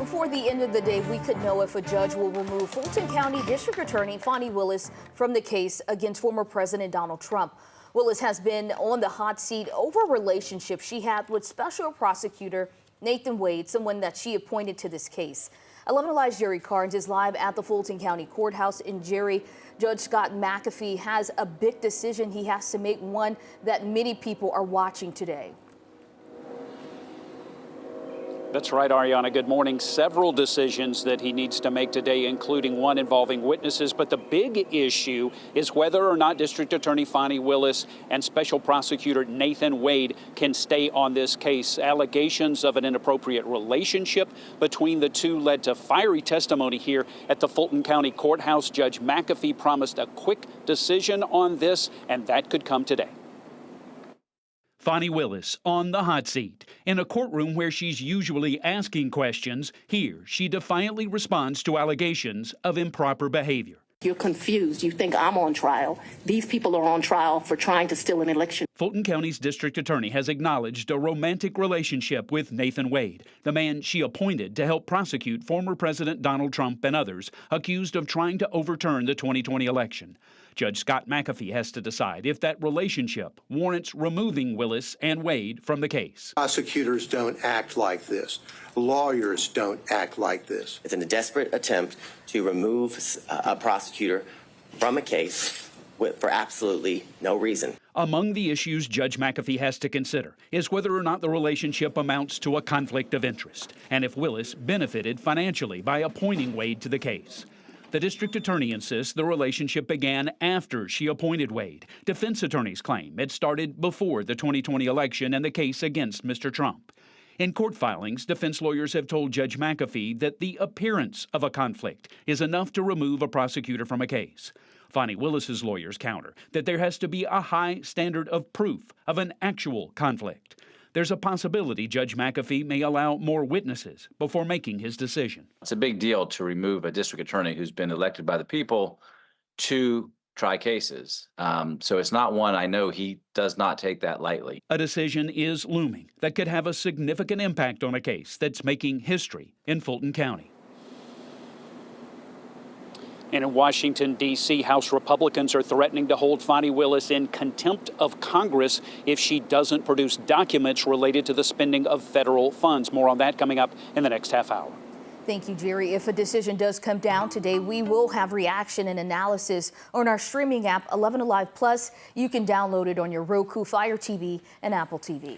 Before the end of the day, we could know if a judge will remove Fulton County District Attorney Fani Willis from the case against former President Donald Trump. Willis has been on the hot seat over a relationship she had with Special Prosecutor Nathan Wade, someone that she appointed to this case. 11 Alive's Jerry Carnes is live at the Fulton County Courthouse. And Jerry, Judge Scott McAfee has a big decision he has to make, one that many people are watching today. That's right, Ariana. Good morning. Several decisions that he needs to make today, including one involving witnesses. But the big issue is whether or not District Attorney Fani Willis and Special Prosecutor Nathan Wade can stay on this case. Allegations of an inappropriate relationship between the two led to fiery testimony here at the Fulton County Courthouse. Judge McAfee promised a quick decision on this, and that could come today. Fani Willis on the hot seat. In a courtroom where she's usually asking questions, here she defiantly responds to allegations of improper behavior. You're confused. You think I'm on trial. These people are on trial for trying to steal an election. Fulton County's district attorney has acknowledged a romantic relationship with Nathan Wade, the man she appointed to help prosecute former President Donald Trump and others accused of trying to overturn the 2020 election. Judge Scott McAfee has to decide if that relationship warrants removing Willis and Wade from the case. Prosecutors don't act like this. Lawyers don't act like this. It's in a desperate attempt to remove a prosecutor from a case for absolutely no reason. Among the issues Judge McAfee has to consider is whether or not the relationship amounts to a conflict of interest, and if Willis benefited financially by appointing Wade to the case. The district attorney insists the relationship began after she appointed Wade. Defense attorneys claim it started before the 2020 election and the case against Mr. Trump. In court filings, defense lawyers have told Judge McAfee that the appearance of a conflict is enough to remove a prosecutor from a case. Fani Willis's lawyers counter that there has to be a high standard of proof of an actual conflict. There's a possibility Judge McAfee may allow more witnesses before making his decision. It's a big deal to remove a district attorney who's been elected by the people to try cases. So it's not one I know he does not take that lightly. A decision is looming that could have a significant impact on a case that's making history in Fulton County. And in Washington, D.C., House Republicans are threatening to hold Fani Willis in contempt of Congress if she doesn't produce documents related to the spending of federal funds. More on that coming up in the next half hour. Thank you, Jerry. If a decision does come down today, we will have reaction and analysis on our streaming app, 11 Alive Plus. You can download it on your Roku, Fire TV, and Apple TV.